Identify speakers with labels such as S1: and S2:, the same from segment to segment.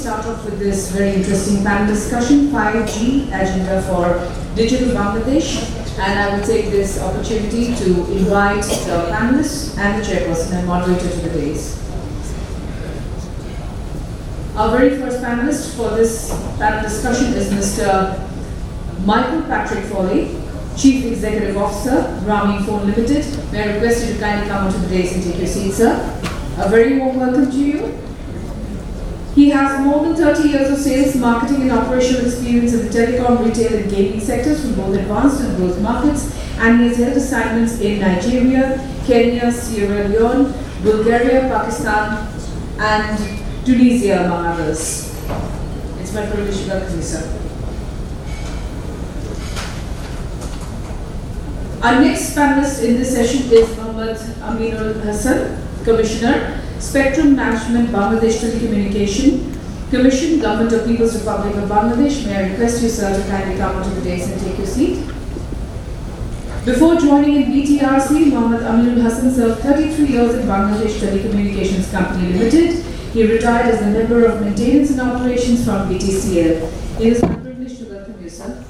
S1: start off with this very interesting panel discussion, 5G agenda for digital Bangladesh. And I will take this opportunity to invite the panelists and the chairperson and moderator to the dais. Our very first panelist for this panel discussion is Mr. Michael Patrick Foley, Chief Executive Officer, Grameenphone Limited. May I request you to kindly come onto the dais and take your seat, sir. A very warm welcome to you. He has more than 30 years of sales, marketing and operational experience in the telecom, retail and gaming sectors from both advanced and growth markets, and he has held assignments in Nigeria, Kenya, Sierra Leone, Bulgaria, Pakistan and Tunisia, among others. It's my privilege to welcome you, sir. Our next panelist in this session is Aminul Hassan, Commissioner, Spectrum Management, Bangladesh Telecommunication Commission, Government of People's Republic of Bangladesh. May I request you, sir, to kindly come onto the dais and take your seat. Before joining in BTRC, Aminul Hassan served 33 years in Bangladesh Telecommunications Company Limited. He retired as a member of maintenance and operations from BTCL. It is my privilege to welcome you, sir.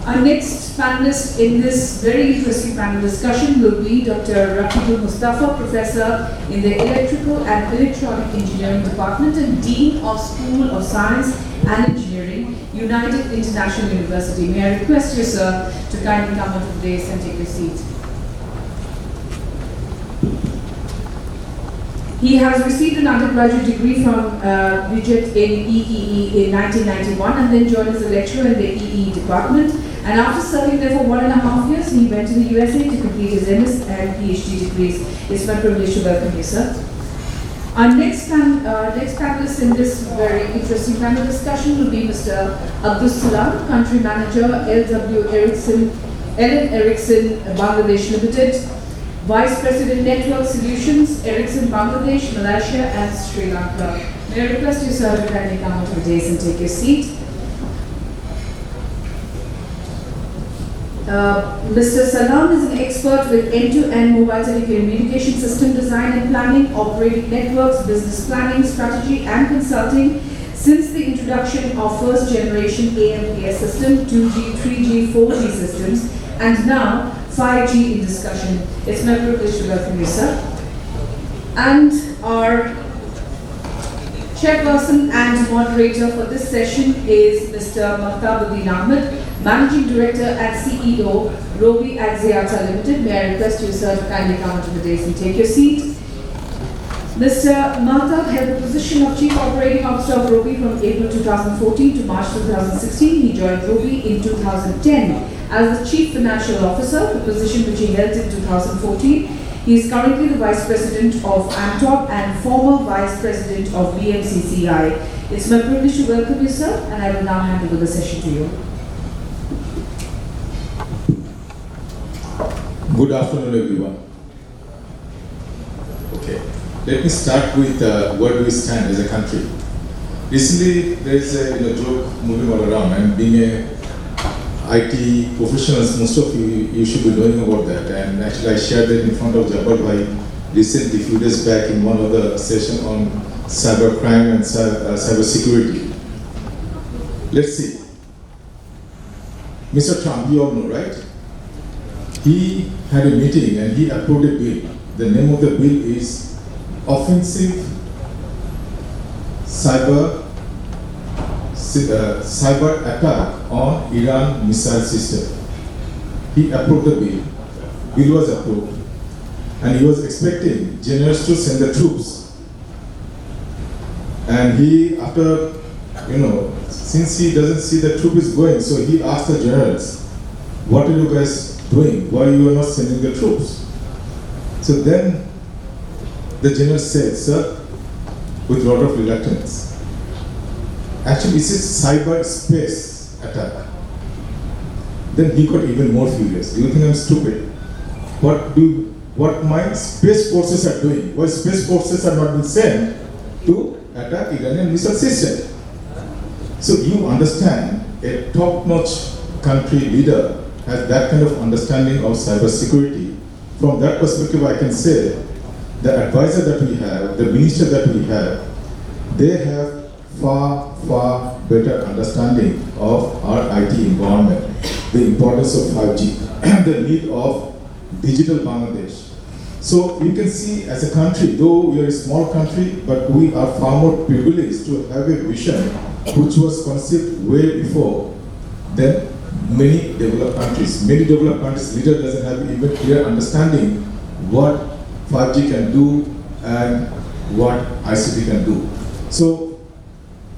S1: Our next panelist in this very interesting panel discussion will be Dr. Raqibul Mostafa, Professor in the Electrical and Electronic Engineering Department and Dean of School of Science and Engineering, United International University. May I request you, sir, to kindly come onto the dais and take your seat. He has received an undergraduate degree from Bridget in EEE in 1991 and then joined as a lecturer in the EE department. And after serving there for 1.5 years, he went to the USA to complete his MS and PhD degrees. It's my privilege to welcome you, sir. Our next panelist in this very interesting panel discussion will be Mr. Abdus Salam, Country Manager, Ericsson, Bangladesh Limited, Vice President Network Solutions, Ericsson Bangladesh, Malaysia and Sri Lanka. May I request you, sir, to kindly come onto the dais and take your seat. Mr. Salam is an expert with end-to-end mobile telecommunication system design and planning, operating networks, business planning, strategy and consulting since the introduction of first generation AMPS system, 2G, 3G, 4G systems, and now 5G in discussion. It's my privilege to welcome you, sir. And our chairperson and moderator for this session is Mr. Mahtab Ahmed, Managing Director and CEO, Robi Axiata Limited. May I request you, sir, to kindly come onto the dais and take your seat. Mr. Mahtab held the position of Chief Operating Officer of Robi from April 2014 to March 2016. He joined Robi in 2010 as the Chief Financial Officer, the position which he held in 2014. He is currently the Vice President of AMTOP and former Vice President of BMCCI. It's my privilege to welcome you, sir, and I will now hand over the session to you.
S2: Good afternoon, everyone. Okay, let me start with where do we stand as a country. Recently, there is a joke moving all around, and being a IT professionals, most of you should be knowing about that. And actually, I shared that in front of Jabbar Bhai recently, few days back, in one of the session on cyber crime and cyber security. Let's see. Mr. Trump, you all know, right? He had a meeting and he approved a bill. The name of the bill is Offensive Cyber Attack on Iran Missile System. He approved the bill. Bill was approved. And he was expecting generals to send the troops. And he, after, since he doesn't see the troop is going, so he asked the generals, what are you guys doing? Why you are not sending the troops? So then the general said, sir, with a lot of reluctance, actually it's a cyber space attack. Then he got even more furious. Do you think I'm stupid? What my space forces are doing? Why space forces are not being sent to attack Iranian missile system? So you understand, a top-notch country leader has that kind of understanding of cyber security. from that perspective, I can say the advisor that we have, the minister that we have, they have far, far better understanding of our IT environment, the importance of 5G, and the need of digital Bangladesh. So you can see as a country, though we are a small country, but we are far more privileged to have a vision which was conceived way before than many developed countries. Many developed countries, leader doesn't have even clear understanding what 5G can do and what ICT can do. So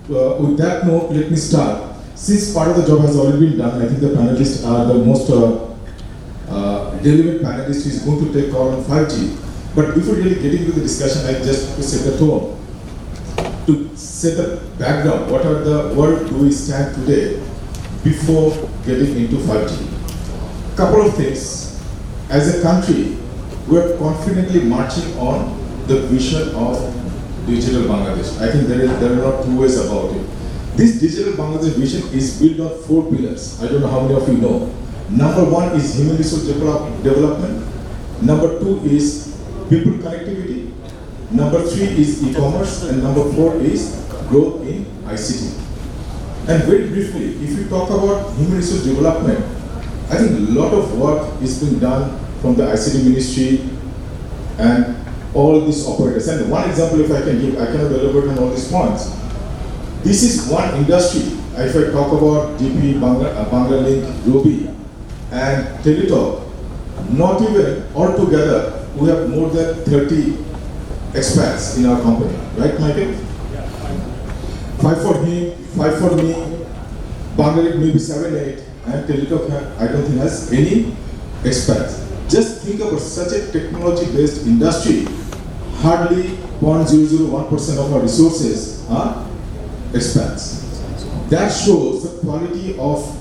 S2: with that note, let me start. Since part of the job has already been done, I think the panelists are the most relevant panelist is going to take call on 5G. But before really getting into the discussion, I just to set the tone, to set the background. What are the world do we stand today before getting into 5G? Couple of things. As a country, we are confidently marching on the vision of digital Bangladesh. I think there are not two ways about it. This digital Bangladesh vision is built on 4 pillars. I don't know how many of you know. Number 1 is human resource development. Number 2 is people connectivity. Number 3 is e-commerce. And number 4 is growth in ICT. And very briefly, if you talk about human resource development, I think a lot of work is being done from the ICT ministry and all these operators. And one example, if I can give, I cannot elaborate on all these points. This is one industry. If I talk about DP, Banglalink, Robi, and Teletalk, not even altogether, we have more than 30 expats in our company. Right, Michael? 5 for him, 5 for me, Banglalink maybe 7, 8, and Teletalk, I don't think has any expats. Just think about such a technology-based industry, hardly 0.001% of our resources are expats. That shows the quality of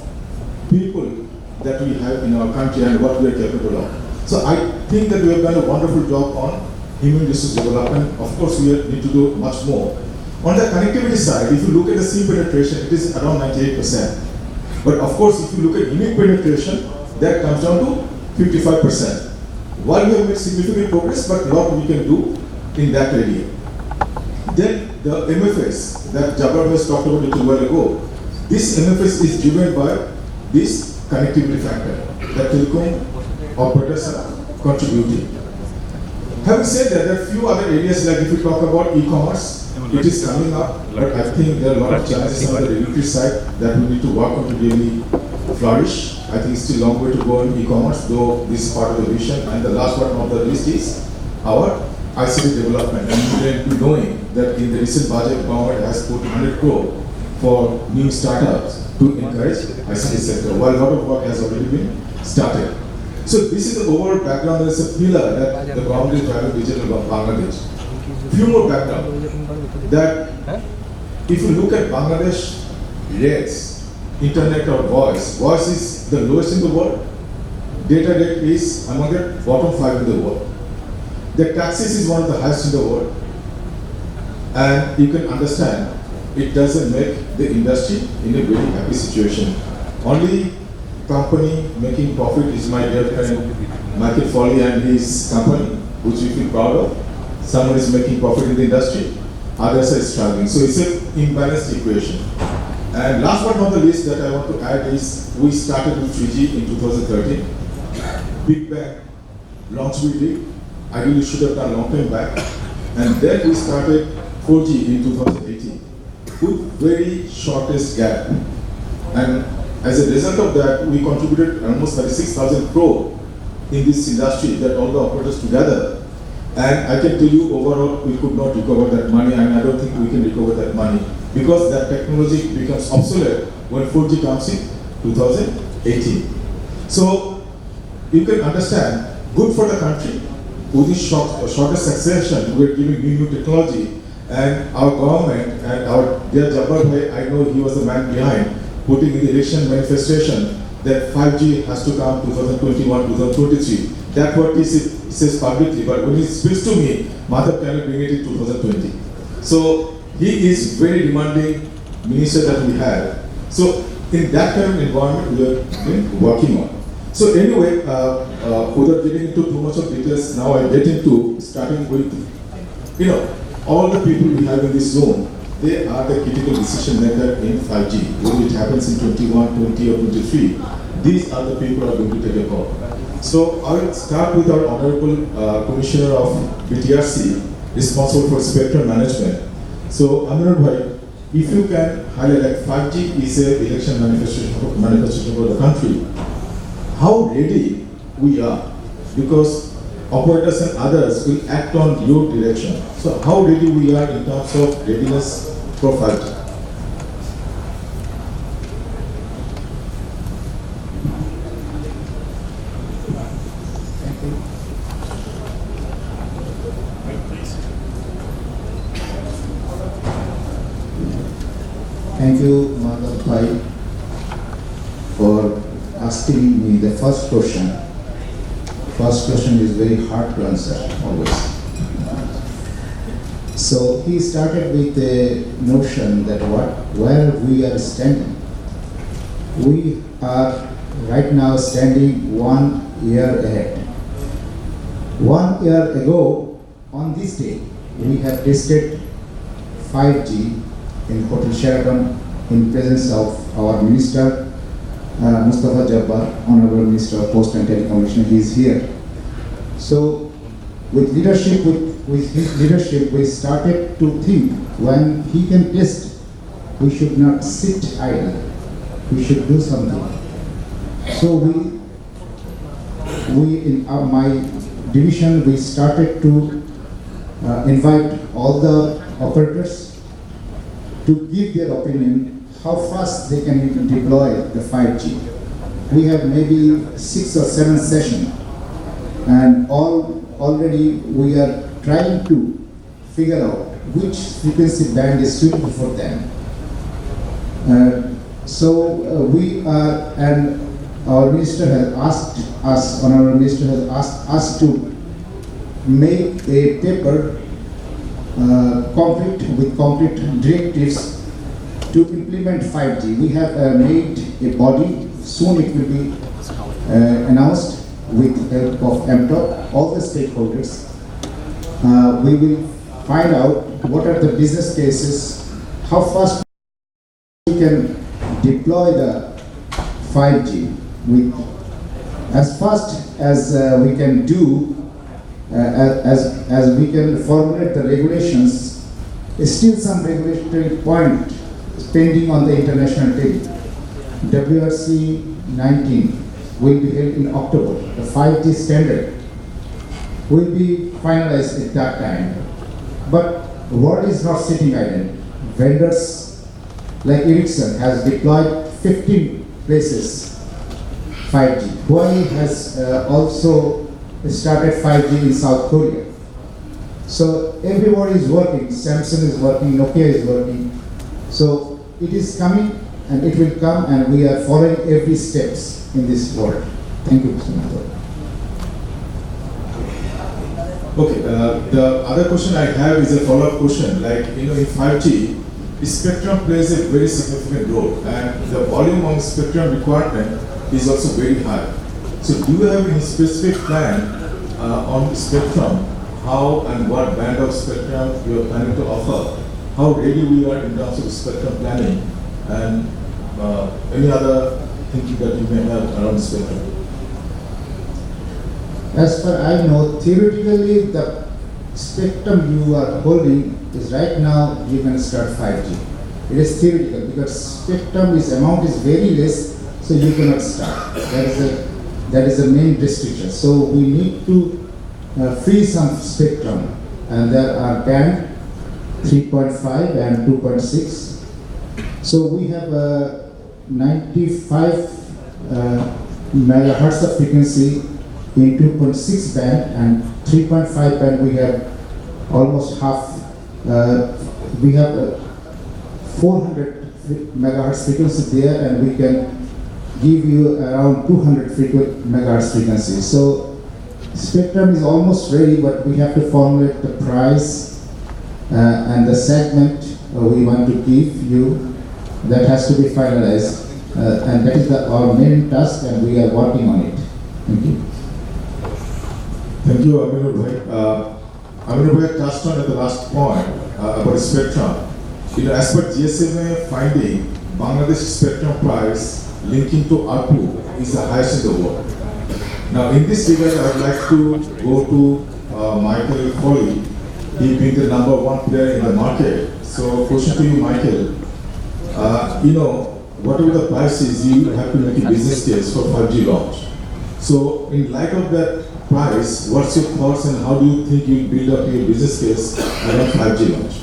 S2: people that we have in our country and what we are capable of. So I think that we have done a wonderful job on human resource development. Of course, we need to do much more. On the connectivity side, if you look at the SIM penetration, it is around 98%. But of course, if you look at unique penetration, that comes down to 55%. While we have made significant progress, but a lot we can do in that area. Then the MFS that Jabbar has talked about a little while ago, this MFS is driven by this connectivity factor that telecom operators are contributing. Having said that, there are a few other areas, like if you talk about e-commerce, it is coming up, but I think there are a lot of challenges on the regulatory side that we need to work on to really flourish. I think it's still a long way to go in e-commerce, though this is part of the vision. And the last one on the list is our ICT development. And you will be knowing that in the recent budget, government has put 100 crore for new startups to encourage ICT sector, while a lot of work has already been started. So this is the overall background. There is a pillar that the government is driving digital Bangladesh. Few more background that if you look at Bangladesh rates, internet or voice is the lowest in the world. Data rate is among the bottom 5 in the world. The taxes is one of the highest in the world. And you can understand it doesn't make the industry in a very happy situation. Only company making profit is my dear friend Michael Foley and his company, which we feel proud of. Someone is making profit in the industry, others are struggling. So it's an imbalanced equation. And last but not the least that I want to add is we started with 3G in 2013. Big bang launch we did. Ideally should have done long time back. And then we started 4G in 2018 with very shortest gap. And as a result of that, we contributed almost 36,000 crore in this industry, that all the operators together. And I can tell you overall, we could not recover that money, and I don't think we can recover that money because that technology becomes obsolete when 4G comes in 2018. So you can understand, good for the country. With this shorter succession, we are giving new technology, and our government and our dear Jabbar Bhai, I know he was the man behind putting in the election manifestation that 5G has to come 2021, 2023. That's what he says publicly, but when he speaks to me, Mahtab cannot bring it in 2020. So he is very demanding minister that we have. So in that kind of environment, we have been working on. So anyway, without getting into too much of details, now I get into starting with, all the people we have in this zone, they are the critical decision maker in 5G. Whether it happens in 21, 20 or 23, these are the people who are going to take a call. So I will start with our Honorable Commissioner of BTRC, responsible for spectrum management. So Aminul Bhai, if you can highlight, like 5G is a election manifestation for the country. How ready we are? Because operators and others will act on your direction. So how ready we are in terms of readiness for 5G?
S3: Thank you, Mahtab Bhai, for asking me the first question. First question is very hard to answer, always. So he started with the notion that where we are standing. We are right now standing 1 year ahead. 1 year ago, on this day, we have tested 5G in Hotel Sheraton in presence of our Minister Mustafa Jabbar, Honorable Minister of Post and Telecommunication. He is here. So with leadership, with his leadership, we started to think when he can test, we should not sit idle. We should do something. So we in my division, we started to invite all the operators to give their opinion how fast they can even deploy the 5G. We have maybe 6 or 7 sessions, and already we are trying to figure out which frequency band is suitable for them. We are, and our minister has asked us, Honorable Minister has asked us to make a paper concrete directives to implement 5G. We have made a body, soon it will be announced with the help of MTOP, all the stakeholders. We will find out what are the business cases, how fast we can deploy the 5G with as fast as we can do, as we can formulate the regulations. Still some regulatory point pending on the international table. WRC 19 will be held in October. The 5G standard will be finalized at that time. But the world is not sitting idle. Vendors like Ericsson has deployed 15 places 5G. Huawei has also started 5G in South Korea. So everybody is working. Samsung is working, Nokia is working. So it is coming and it will come, and we are following every steps in this world. Thank you, Mr. Mahtab.
S2: Okay, the other question I have is a follow-up question. Like, in 5G, spectrum plays a very significant role, and the volume of spectrum requirement is also very high. So do you have any specific plan on spectrum, how and what band of spectrum you are planning to offer? How ready we are in terms of spectrum planning, and any other thinking that you may have around spectrum?
S3: As far I know, theoretically the spectrum you are holding is right now you can start 5G. It is theoretical because spectrum amount is very less, so you cannot start. That is the main restriction. So we need to free some spectrum, and there are band 3.5 and 2.6. So we have 95 megahertz of frequency in 2.6 band, and 3.5 band we have almost half. We have 400 megahertz frequency there, and we can give you around 200 megahertz frequency. So spectrum is almost ready, but we have to formulate the price and the segment we want to give you. That has to be finalized, and that is our main task, and we are working on it. Thank you.
S2: Thank you, Aminul Bhai. Aminul Bhai touched on at the last point about spectrum. As per GSMA finding, Bangladesh spectrum price linking to ARPU is the highest in the world. Now, in this regard, I would like to go to Michael Foley. He being the number one player in the market. So, question to you, Michael. Whatever the price is, you have to make a business case for 5G launch. So, in light of that price, what's your thoughts and how do you think you build up your business case around 5G launch?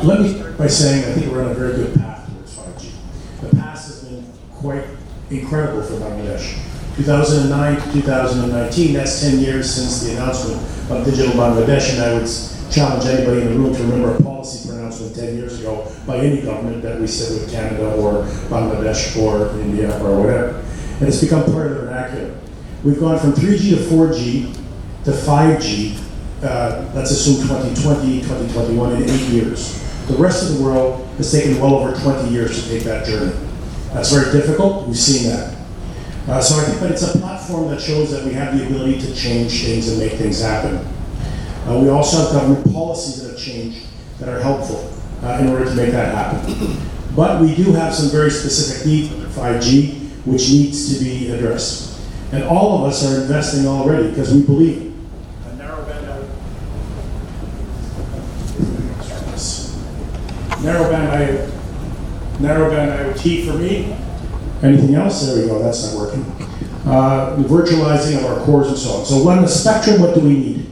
S4: Let me start by saying I think we're on a very good path towards 5G. The past has been quite incredible for Bangladesh. 2009 to 2019, that's 10 years since the announcement of Digital Bangladesh, and I would challenge anybody in the room to remember a policy pronouncement 10 years ago by any government that we said with Canada or Bangladesh or India or whatever. And it's become part of the vernacular. We've gone from 3G to 4G to 5G, let's assume 2020, 2021, in 8 years. The rest of the world has taken well over 20 years to take that journey. That's very difficult, we've seen that. So I think, but it's a platform that shows that we have the ability to change things and make things happen. We also have government policies that have changed that are helpful in order to make that happen. But we do have some very specific needs for 5G, which needs to be addressed. And all of us are investing already because we believe it. A narrowband IoT for me. Anything else? There we go, that's not working. Virtualizing of our cores and so on. So on the spectrum, what do we need?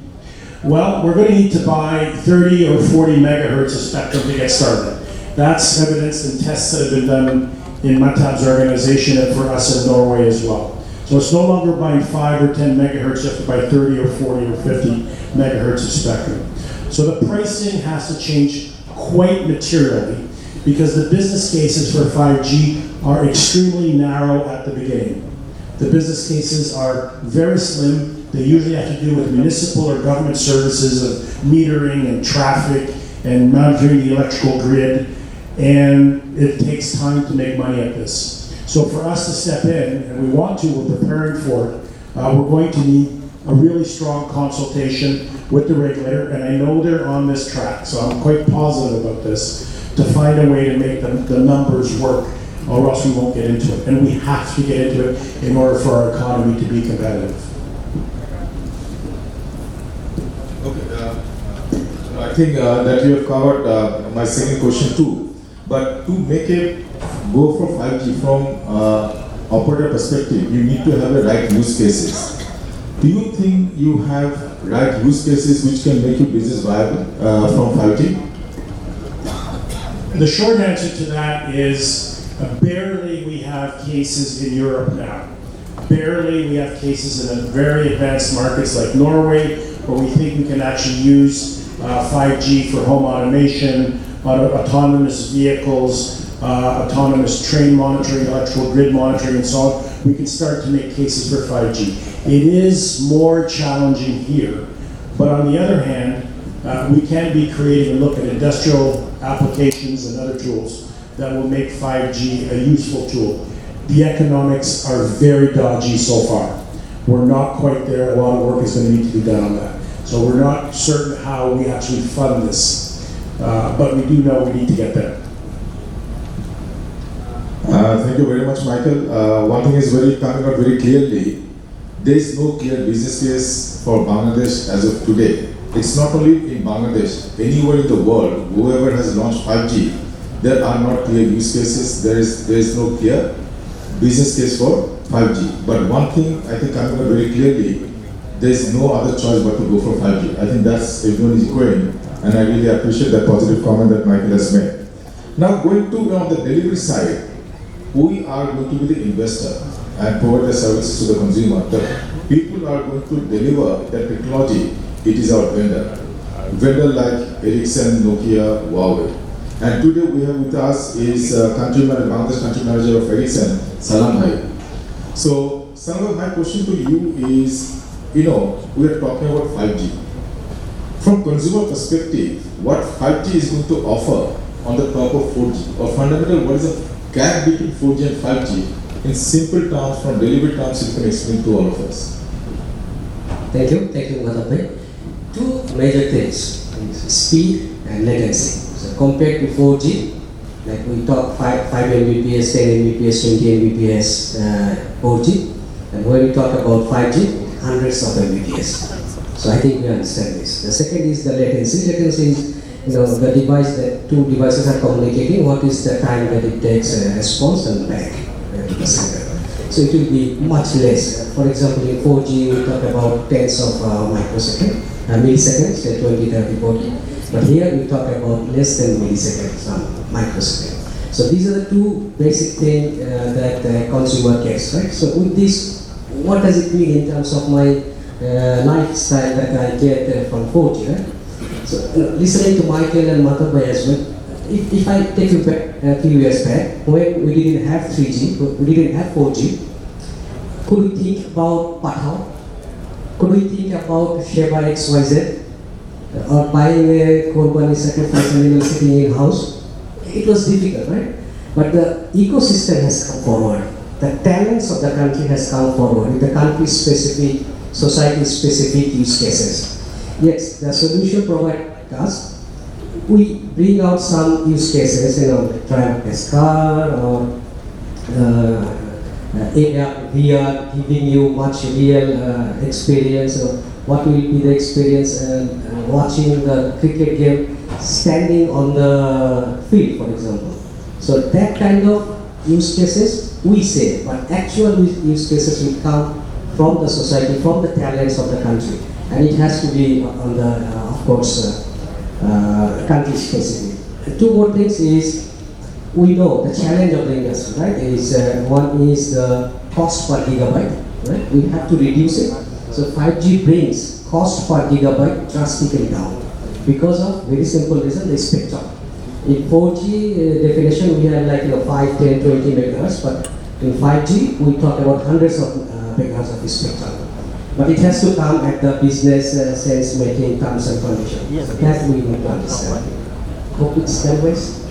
S4: Well, we're going to need to buy 30 or 40 megahertz of spectrum to get started. That's evidenced in tests that have been done in Mahtab's organization and for us in Norway as well. So it's no longer buying 5 or 10 megahertz, you have to buy 30 or 40 or 50 megahertz of spectrum. So the pricing has to change quite materially because the business cases for 5G are extremely narrow at the beginning. The business cases are very slim. They usually have to do with municipal or government services of metering and traffic and monitoring the electrical grid, and it takes time to make money at this. So for us to step in, and we want to, we're preparing for it, we're going to need a really strong consultation with the regulator, and I know they're on this track, so I'm quite positive about this, to find a way to make the numbers work, or else we won't get into it. And we have to get into it in order for our economy to be competitive.
S2: Okay, I think that you have covered my second question too. But to make it go for 5G from operator perspective, you need to have the right use cases. Do you think you have right use cases which can make your business viable from 5G?
S4: The short answer to that is barely we have cases in Europe now. Barely we have cases in very advanced markets like Norway, where we think we can actually use 5G for home automation, autonomous vehicles, autonomous train monitoring, electrical grid monitoring, and so on. We can start to make cases for 5G. It is more challenging here, but on the other hand, we can be creative and look at industrial applications and other tools that will make 5G a useful tool. The economics are very dodgy so far. We're not quite there. A lot of work is going to need to be done on that. So we're not certain how we actually fund this, but we do know we need to get there.
S2: Thank you very much, Michael. One thing is coming out very clearly. There is no clear business case for Bangladesh as of today. It's not only in Bangladesh, anywhere in the world, whoever has launched 5G, there are not clear use cases. There is no clear business case for 5G. But one thing I think coming out very clearly, there is no other choice but to go for 5G. I think that's everyone is going, and I really appreciate that positive comment that Michael has made. Now going to on the delivery side, we are going to be the investor and provide the services to the consumer. The people are going to deliver that technology. It is our vendor. Vendor like Ericsson, Nokia, Huawei. And today we have with us is Bangladesh country manager of Ericsson, Salam Bhai. So Salam, my question to you is, we are talking about 5G. From consumer perspective, what 5G is going to offer on the top of 4G? Or fundamentally, what is the gap between 4G and 5G In simple terms, from delivery terms, you can explain to all of us.
S5: Thank you, Mahtab. Two major things, speed and latency. So compared to 4G, like we talk 5 Mbps, 10 Mbps, 20 Mbps 4G, and when we talk about 5G, hundreds of Mbps. So I think we understand this. The second is the latency. Latency is the device that two devices are communicating, what is the time that it takes a response and back to the sender. So it will be much less. For example, in 4G, we talk about tens of milliseconds, say 20, 30, 40. But here we talk about less than milliseconds, microsecond. So these are the two basic things that the consumer gets, right? So with this, what does it mean in terms of my lifestyle that I get from 4G, right? So listening to Michael and Mahtab as well, if I take you back a few years back, when we didn't have 3G, we didn't have 4G, could we think about Pathao? Could we think about Sheba XYZ? Or buying a Korbani sacrifice animal sitting in house? It was difficult, right? But the ecosystem has come forward. The talents of the country has come forward with the country-specific, society-specific use cases. Yes, the solution provided by us, we bring out some use cases, driverless car or AR, VR, giving you much real experience. What will be the experience watching the cricket game standing on the field, for example. So that kind of use cases we say, but actual use cases will come from the society, from the talents of the country. And it has to be on the, of course, country specific. Two more things is, we know the challenge of the industry, right? Is one is the cost per gigabyte, right? We have to reduce it. So 5G brings cost per gigabyte drastically down because of very simple reason, the spectrum. In 4G definition, we have like 5, 10, 20 megahertz, but in 5G, we talk about hundreds of megahertz of spectrum. But it has to come at the business sense making terms and conditions. Yes. That we need to understand. Hope it's step-wise.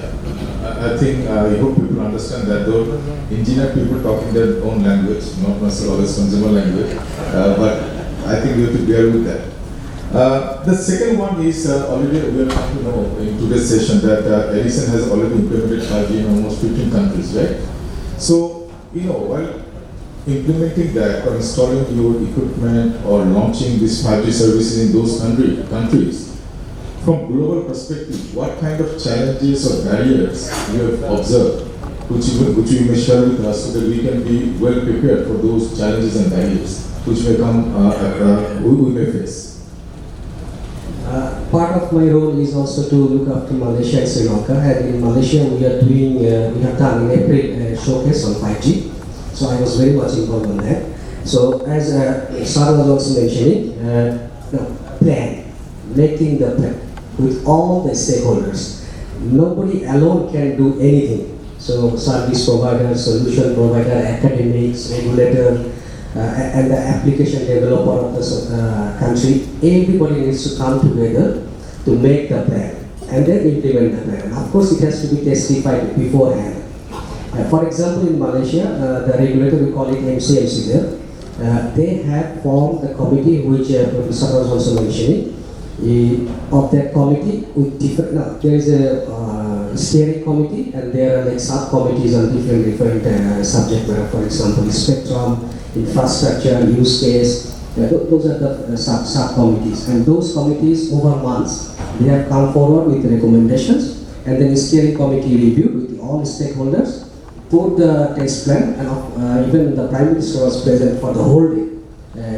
S2: I think I hope people understand that though engineer people talk in their own language, not necessarily always consumer language, but I think we have to bear with that. The second one is already we are trying to know in today's session that Ericsson has already implemented 5G in almost 15 countries, right? So, while implementing that or installing your equipment or launching these 5G services in those countries, from global perspective, what kind of challenges or barriers you have observed, which you may share with us so that we can be well prepared for those challenges and barriers which may come, we may face?
S5: Part of my role is also to look after Malaysia and Sri Lanka. And in Malaysia, we have done in April a showcase on 5G. So I was very much involved in that. So as Sarah was also mentioning, making the plan with all the stakeholders. Nobody alone can do anything. So service provider, solution provider, academics, regulator, and the application developer of the country, everybody needs to come together to make the plan and then implement the plan. Of course, it has to be testified beforehand. For example, in Malaysia, the regulator, we call it MCMC there, they have formed the committee which Professor was also mentioning. Of that committee, with different, there is a steering committee and there are like subcommittees on different subject matter. For example, spectrum, infrastructure, use case. Those are the subcommittees, and those committees over months they have come forward with recommendations, and then the steering committee reviewed with all stakeholders, put the test plan, and even the Prime Minister was present for the whole day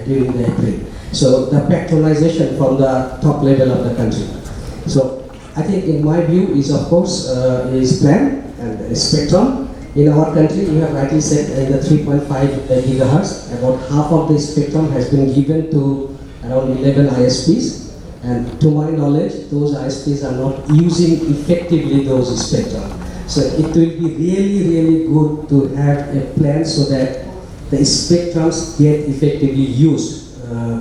S5: during the April. So the patronization from the top level of the country. So I think in my view is of course is plan and spectrum. In our country, you have rightly said in the 3.5 gigahertz, about half of the spectrum has been given to around 11 ISPs. And to my knowledge, those ISPs are not using effectively those spectrum. So it will be really, really good to have a plan so that the spectrums get effectively used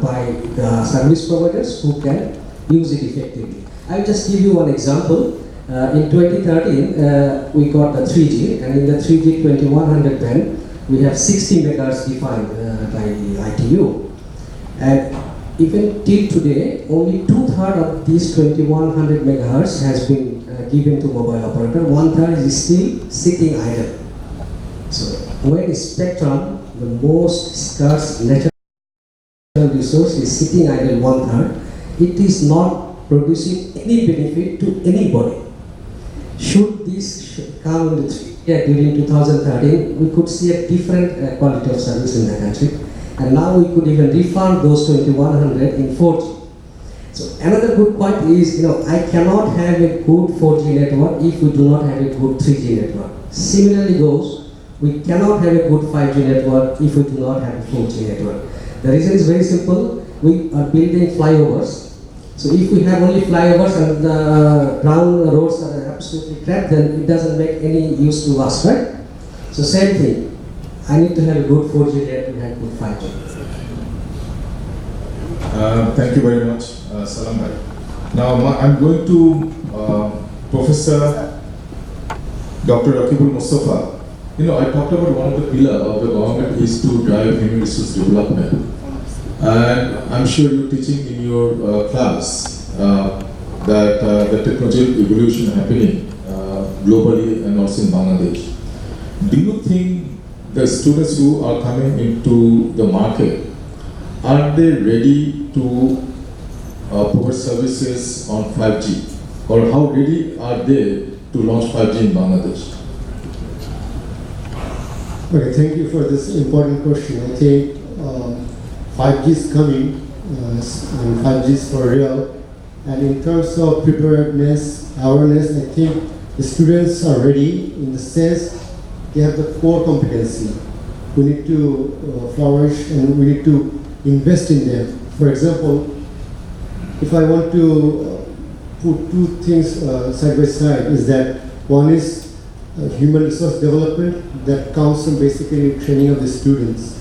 S5: by the service providers who can use it effectively. I'll just give you one example. In 2013, we got the 3G, and in the 3G 2100 band, we have 60 megahertz defined by the ITU. And even till today, only 2/3 of these 2100 megahertz has been given to mobile operator. 1/3 is still sitting idle. So when spectrum, the most scarce natural resource, is sitting idle 1/3, it is not producing any benefit to anybody. Should this come into 3 years during 2013, we could see a different quality of service in the country. And now we could even refund those 2100 in 4G. So another good point is, I cannot have a good 4G network if we do not have a good 3G network. Similarly goes, we cannot have a good 5G network if we do not have a 4G network. The reason is very simple. We are building flyovers. So if we have only flyovers and the ground roads are absolutely crap, then it doesn't make any use to us, right? So same thing. I need to have a good 4G net to have good 5G.
S2: Thank you very much, Salam bhai. Now I'm going to Professor Dr. Raqibul Mostafa. I talked about one of the pillars of the government is to drive human resource development. And I'm sure you're teaching in your class that the technological evolution happening globally and also in Bangladesh. Do you think the students who are coming into the market, are they ready to provide services on 5G? Or how ready are they to launch 5G in Bangladesh?
S6: Okay, thank you for this important question. I think 5G is coming, and 5G is for real. And in terms of preparedness, awareness, I think the students are ready in the sense they have the core competency. We need to flourish and we need to invest in them. For example, if I want to put two things side by side, is that one is human resource development that comes from basically training of the students.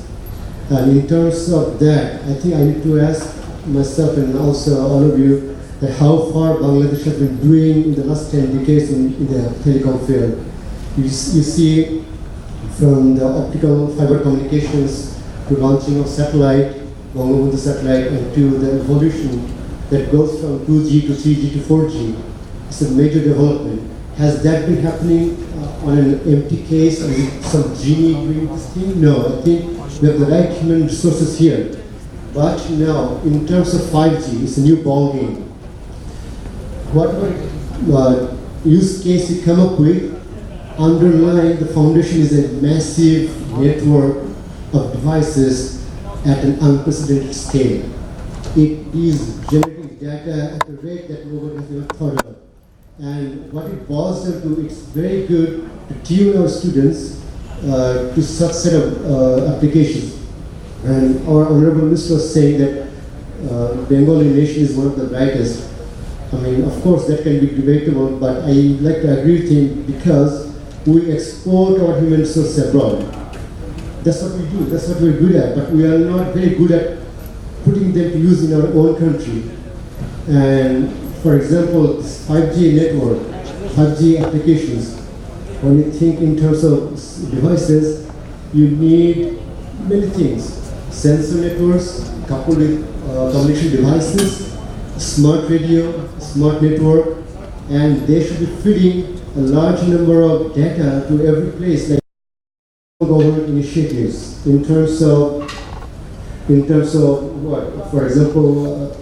S6: And in terms of that, I think I need to ask myself and also all of you that how far Bangladesh has been doing in the last 10 decades in the telecom field. You see from the optical fiber communications to launching of satellite, Bangladesh satellite, and to the evolution that goes from 2G to 3G to 4G. It's a major development. Has that been happening on an empty case, or is it some genie doing this thing? No, I think we have the right human resources here. But now, in terms of 5G, it's a new ball game. Whatever use case you come up with, underlying the foundation is a massive network of devices at an unprecedented scale. It is generating data at a rate that nobody has ever thought of. And what it boils down to, it's very good to tune our students to such set of applications. And our Honorable Minister was saying that Bengali nation is one of the brightest. I mean, of course, that can be debatable, but I like to agree with him because we export our human resources abroad. That's what we do, that's what we're good at, but we are not very good at putting them to use in our own country. And for example, this 5G network, 5G applications, when you think in terms of devices, you need many things. Sensor networks, coupled with communication devices, smart radio, smart network, and they should be feeding a large number of data to every place, like government initiatives in terms of what? For example,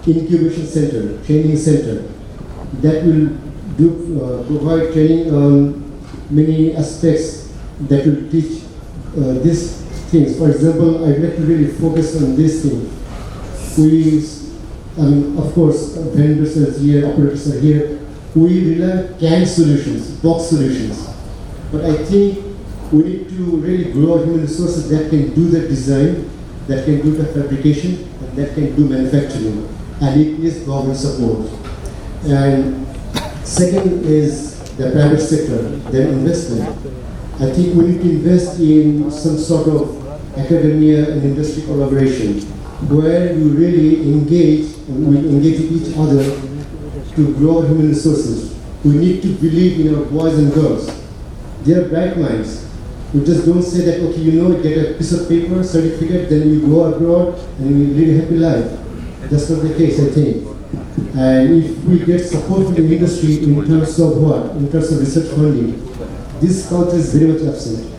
S6: incubation center, training center, that will provide training on many aspects that will teach these things. For example, I'd like to really focus on this thing. Of course, vendors are here, operators are here. We rely on canned solutions, box solutions. But I think we need to really grow our human resources that can do the design, that can do the fabrication, and that can do manufacturing. And it is government support. And second is the private sector, their investment. I think we need to invest in some sort of academia and industry collaboration where you really engage and we engage with each other to grow our human resources. We need to believe in our boys and girls. They are bright minds. You just don't say that, okay, get a piece of paper, certificate, then you go abroad and you live a happy life. That's not the case, I think. And if we get support from the industry in terms of what? In terms of research funding, this culture is very much absent.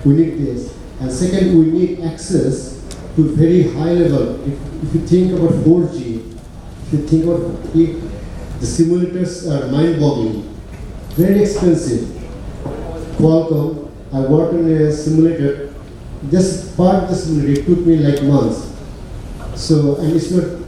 S6: We need this. And second, we need access to very high level. If you think about 4G, if you think about the simulators are mind-boggling, very expensive. Qualcomm, I worked on a simulator, just part of the simulator, it took me like months. So, and it's not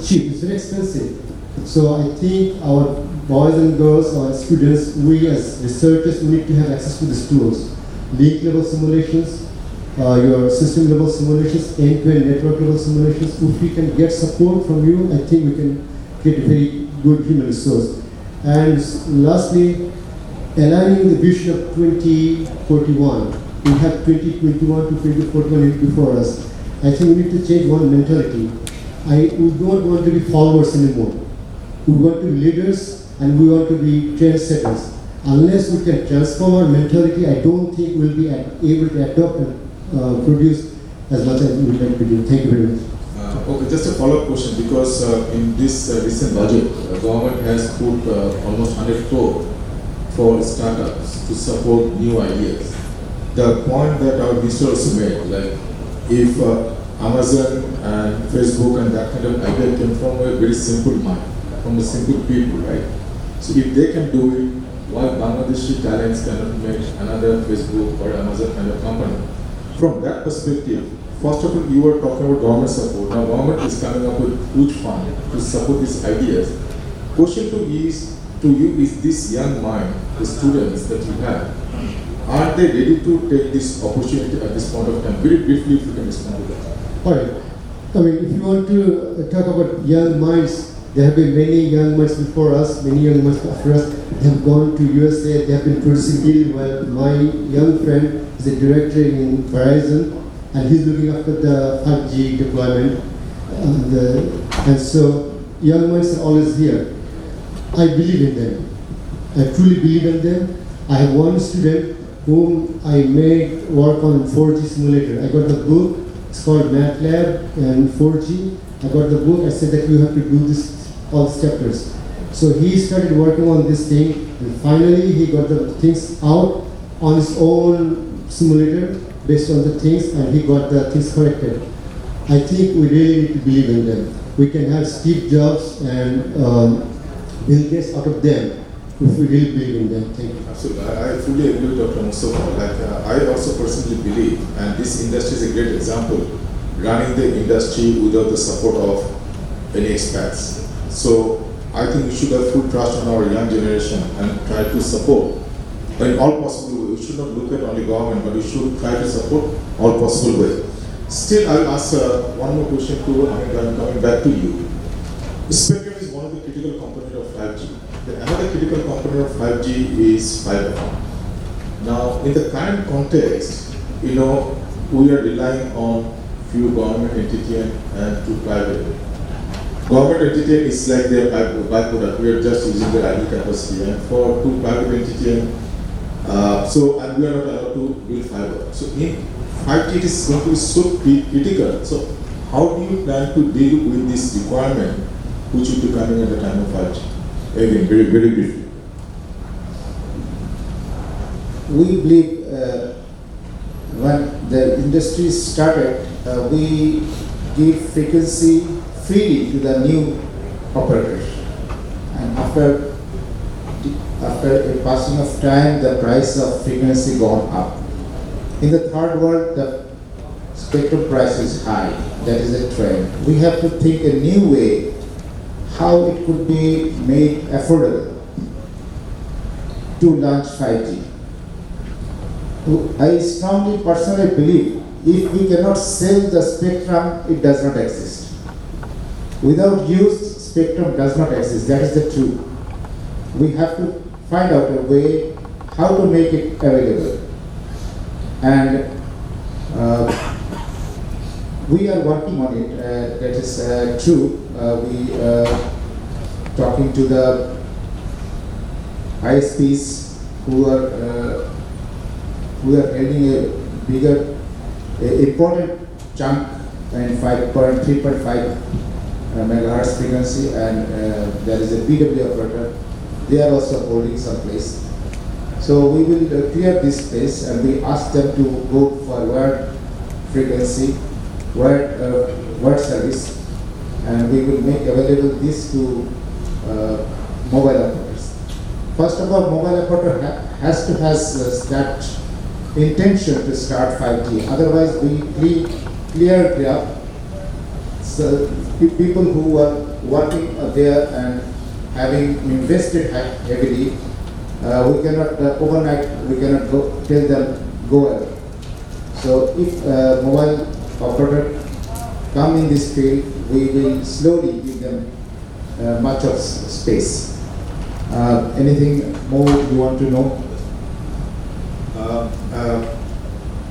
S6: cheap, it's very expensive. So I think our boys and girls, our students, we as researchers, we need to have access to these tools. Link level simulations, your system level simulations, end-to-end network level simulations. If we can get support from you, I think we can get a very good human resource. And lastly, aligning the vision of 2041. We have 2021 to 2041 before us. I think we need to change one mentality. We don't want to be followers anymore. We want to be leaders and we want to be trendsetters. Unless we can transform our mentality, I don't think we'll be able to adopt and produce as much as we would like to do. Thank you very much.
S2: Okay, just a follow-up question, because in this recent budget, the government has put almost 100 crore for startups to support new ideas. The point that our minister also made, like if Amazon and Facebook and that kind of idea came from a very simple mind, from the simple people, right? So if they can do it, why Bangladeshi talents cannot make another Facebook or Amazon kind of company? From that perspective, first of all, you were talking about government support. Now government is coming up with huge fund to support these ideas. Question to you is this young mind, the students that you have, are they ready to take this opportunity at this point of time? Very briefly, if you can respond to that.
S6: All right. I mean, if you want to talk about young minds, there have been many young minds before us, many young minds after us. They have gone to USA, they have been producing really well. My young friend is a director in Verizon, and he's looking after the 5G deployment. And so, young minds are always here. I believe in them. I truly believe in them. I have one student whom I made work on 4G simulator. I got the book, it's called MATLAB and 4G. I got the book, I said that you have to do this, all these chapters. So he started working on this thing, and finally he got the things out on his own simulator based on the things, and he got the things corrected. I think we really need to believe in them. We can have Steve Jobs and Bill Gates out of them if we really believe in them. Thank you.
S2: Absolutely. I fully agree with Dr. Mostafa. I also personally believe, and this industry is a great example, running the industry without the support of any expats. So I think we should have full trust on our young generation and try to support in all possible ways. We should not look at only government, but we should try to support all possible ways. Still, I'll ask one more question to Ahmed. I'm coming back to you. Spectrum is one of the critical components of 5G. Another critical component of 5G is fiber. Now, in the current context, we are relying on few government entity and two private. Government entity is like their byproduct. We are just using their idle capacity, and for two private entity, and we are not allowed to build fiber. So in 5G, it is going to be so critical. So how do you plan to deal with this requirement, which will be coming at the time of 5G? Again, very, very briefly.
S3: We believe when the industry started, we give frequency freely to the new operators. And after a passing of time, the price of frequency gone up. In the third world, the spectrum price is high. That is a trend. We have to think a new way how it could be made affordable to launch 5G. I strongly personally believe if we cannot sell the spectrum, it does not exist. Without use, spectrum does not exist. That is the truth. We have to find out a way how to make it available. And we are working on it. That is true. We are talking to the ISPs who are we are holding a bigger, important chunk in 3.5 megahertz frequency, and there is a PW operator. They are also holding some place. So we will clear this space, and we ask them to go for wired frequency, wired service, and we will make available this to mobile operators. First of all, mobile operator has to has that intention to start 5G. Otherwise, we clear it up. So people who are working there and having invested heavily, we cannot overnight. We cannot tell them go away. So if mobile operator come in this field, we will slowly give them much of space. Anything more you want to know?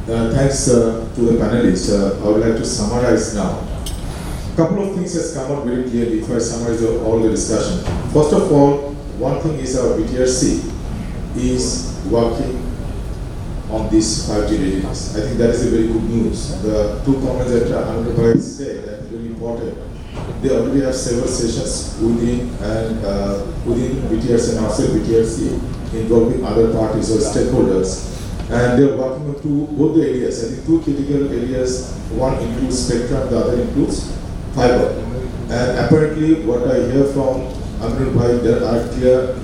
S2: Thanks to the panelists. I would like to summarize now. A couple of things has come out very clearly if I summarize all the discussion. First of all, one thing is our BTRC is working on this 5G readiness. I think that is a very good news. The two comments that Ahmed said that is very important. They already have several sessions within BTRC and outside BTRC involving other parties or stakeholders. And they're working on both the areas. I think two critical areas. One includes spectrum, the other includes fiber. And apparently what I hear from Aminul Bhai, there are clear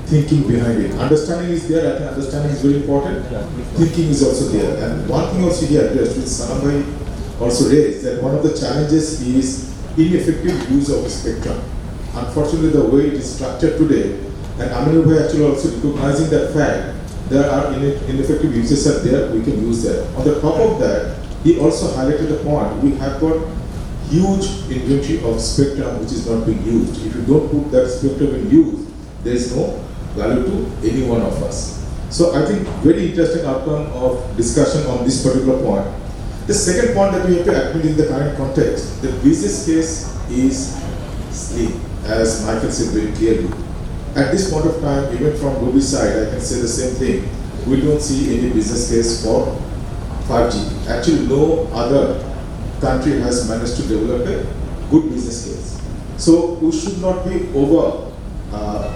S2: thinking behind it. Understanding is there. I think understanding is very important. Thinking is also there. And one thing also he addressed, which Salam Bhai also raised, that one of the challenges is ineffective use of spectrum. Unfortunately, the way it is structured today, and Aminul Bhai actually also recognizing that fact, there are ineffective uses are there, we can use that. On the top of that, he also highlighted the point, we have got huge inventory of spectrum which is not being used. If you don't put that spectrum in use, there is no value to any one of us. So I think very interesting outcome of discussion on this particular point. The second point that we have to admit in the current context, the business case is slim, as Michael said very clearly. At this point of time, even from Robi's side, I can say the same thing. We don't see any business case for 5G. Actually, no other country has managed to develop a good business case. So we should not be over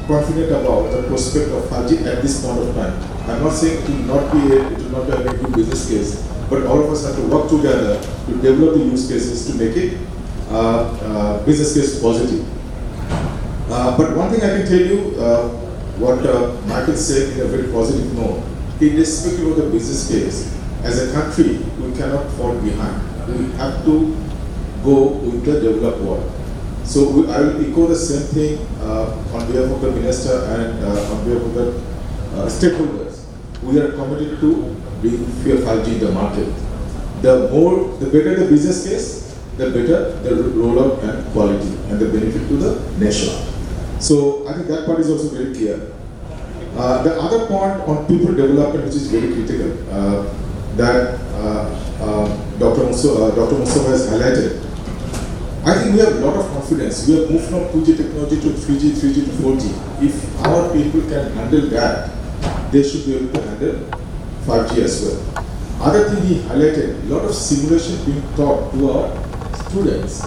S2: confident about the prospect of 5G at this point of time. I'm not saying it will not have a good business case, but all of us have to work together to develop the use cases to make it business case positive. But one thing I can tell you, what Michael said in a very positive note, irrespective of the business case, as a country, we cannot fall behind. We have to go with the developed world. So I will echo the same thing on behalf of the minister and on behalf of the stakeholders. We are committed to bring 5G in the market. The better the business case, the better the rollout and quality and the benefit to the nation. So I think that part is also very clear. The other point on people development, which is very critical, that Dr. Mostafa has highlighted. I think we have a lot of confidence. We have moved from 2G technology to 3G, 3G to 4G. If our people can handle that, they should be able to handle 5G as well. Other thing he highlighted, a lot of simulation being taught to our students.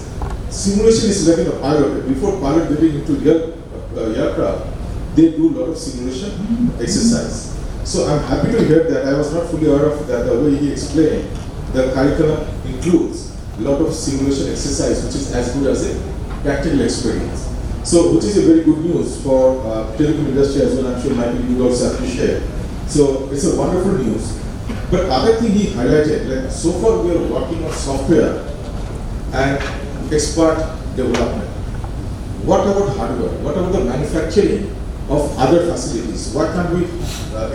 S2: Simulation is like a pilot. Before pilot getting into real aircraft, they do a lot of simulation exercise. So I'm happy to hear that. I was not fully aware of that. The way he explained, the curriculum includes a lot of simulation exercise, which is as good as a practical experience. So, which is a very good news for telecom industry as well. I'm sure Michael you would also appreciate. So it's a wonderful news. But other thing he highlighted, like so far we are working on software and expert development. What about hardware? What about the manufacturing of other facilities? Why can't we,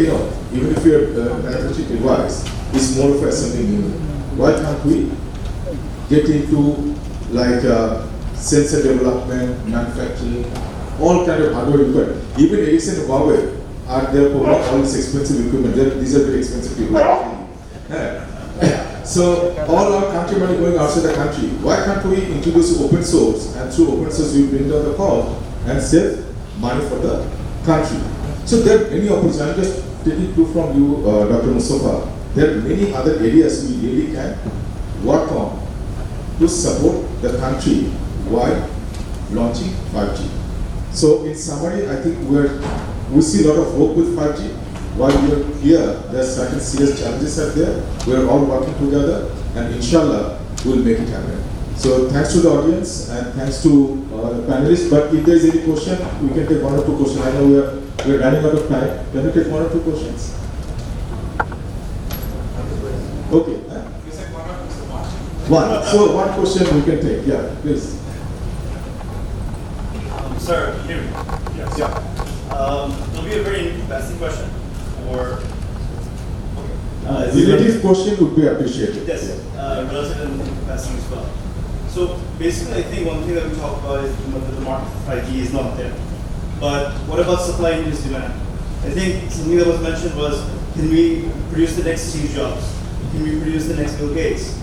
S2: even if your manufacturing device is more of assembly unit, why can't we get into like sensor development, manufacturing, all kind of hardware equipment? Even Ericsson and Huawei are there for all this expensive equipment. These are very expensive people. So all our country money going outside the country. Why can't we introduce open source, and through open source we bring down the cost and save money for the country? So there are many opportunities. I'm just taking clue from you, Dr. Mostafa. there are many other areas we really can work on to support the country while launching 5G. So in summary, I think we see a lot of hope with 5G. While we are clear there are certain serious challenges out there, we are all working together and inshallah we'll make it happen. So thanks to the audience and thanks to the panelists. But if there is any question, we can take one or two questions. I know we are running out of time. Can we take one or two questions? Okay.
S7: You said one or two,
S2: One. So one question we can take. Yeah, please.
S7: Sir, can you hear me?
S2: Yes. Yeah.
S7: It'll be a very interesting question. Or
S2: Relative question would be appreciated.
S7: yes, relative and investing as well. So basically, I think one thing that we talk about is that the market for 5G is not there. But what about supply and demand? I think something that was mentioned was, can we produce the next Steve Jobs? Can we produce the next Bill Gates?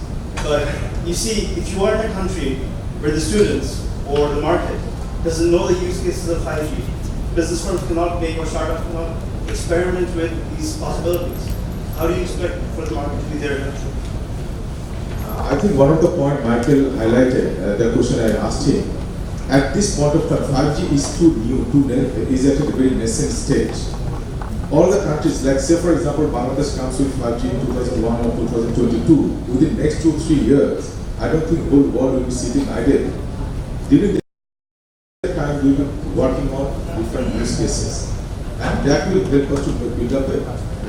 S7: But you see, if you are in a country where the students or the market doesn't know the use cases of 5G, business firms cannot make or startups cannot experiment with these possibilities, how do you expect for the market to be there eventually?
S2: I think one of the points Michael highlighted, the question I asked him, at this point of time, 5G is too new, is at a very nascent stage. All the countries, like say for example, Bangladesh comes with 5G in 2001 or 2022, within the next 2-3 years, I don't think the whole world will be sitting idle. During the time, we will be working on different use cases. And that will help us to build up a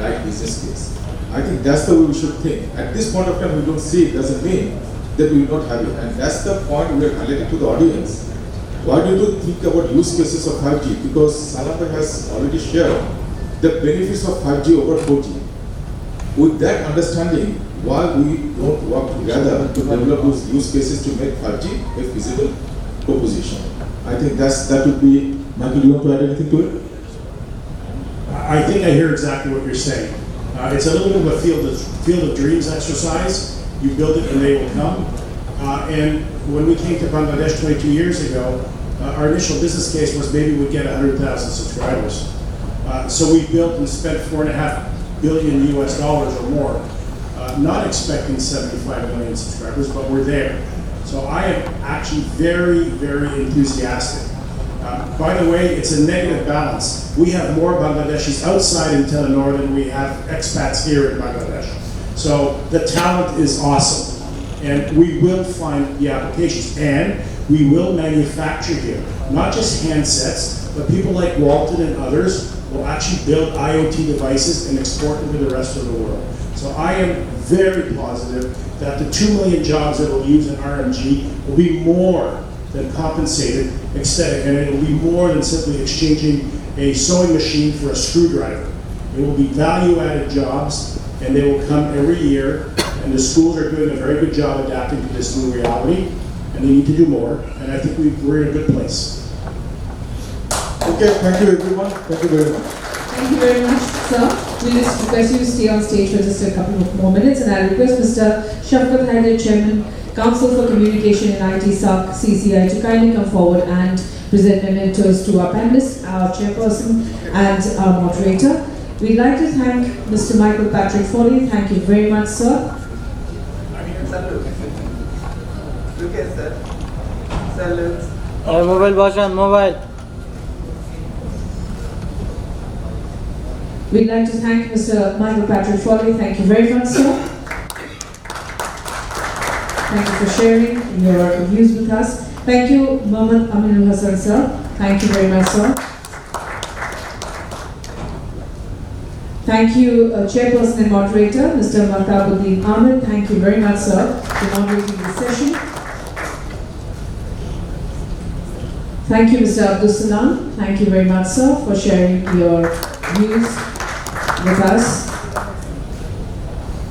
S2: right business case. I think that's the way we should think. At this point of time, we don't see it, doesn't mean that we will not have it. And that's the point we are highlighting to the audience. Why do you think about use cases of 5G? Because Salam has already shared the benefits of 5G over 4G. With that understanding, why we don't work together to develop those use cases to make 5G a feasible proposition? I think that would be. Michael, do you want to add anything to it?
S4: I think I hear exactly what you're saying. It's a little bit of a field of dreams exercise. You build it and they will come. And when we came to Bangladesh 22 years ago, our initial business case was maybe we'd get 100,000 subscribers. So we built and spent $4.5 billion US or more, not expecting 75 million subscribers, but we're there. So I am actually very, very enthusiastic. By the way, it's a negative balance. We have more Bangladeshis outside in Telenor than we have expats here in Bangladesh. So the talent is awesome. And we will find the applications. And we will manufacture here, not just handsets, but people like Walton and others will actually build IoT devices and export them to the rest of the world. So I am very positive that the 2 million jobs that we'll use in RMG will be more than compensated, and it will be more than simply exchanging a sewing machine for a screwdriver. It will be value-added jobs, and they will come every year, and the schools are doing a very good job adapting to this new reality, and they need to do more, and I think we're in a good place.
S2: Okay, thank you everyone. Thank you very much.
S1: Thank you very much, sir. We just request you to stay on stage for just a couple of more minutes, and I request Mr. Shafqat Haider, Chairman, Council for Communication and IT SAC CCI, to kindly come forward and present mementos to our panelists, our chairperson and our moderator. We'd like to thank Mr. Michael Patrick Foley. Thank you very much, sir.
S8: Look at that. Salute.
S9: Mobile version, mobile.
S1: We'd like to thank Mr. Michael Patrick Foley. Thank you very much, sir. Thank you for sharing your views with us. Thank you, Mohammed Aminul Hassan, sir. Thank you very much, sir. Thank you, Chairperson and Moderator, Mr. Mahtab Ahmed. Thank you very much, sir, for moderating this session. Thank you, Mr. Abdus Salam. Thank you very much, sir, for sharing your views with us.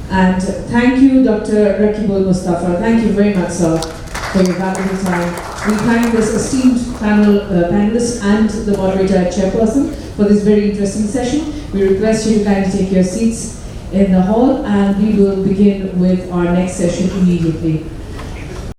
S1: And thank you, Dr. Raqibul Mostafa. Thank you very much, sir, for your valuable time. We thank this esteemed panel, panelists and the moderator and chairperson for this very interesting session. We request you to kindly take your seats in the hall, and we will begin with our next session immediately.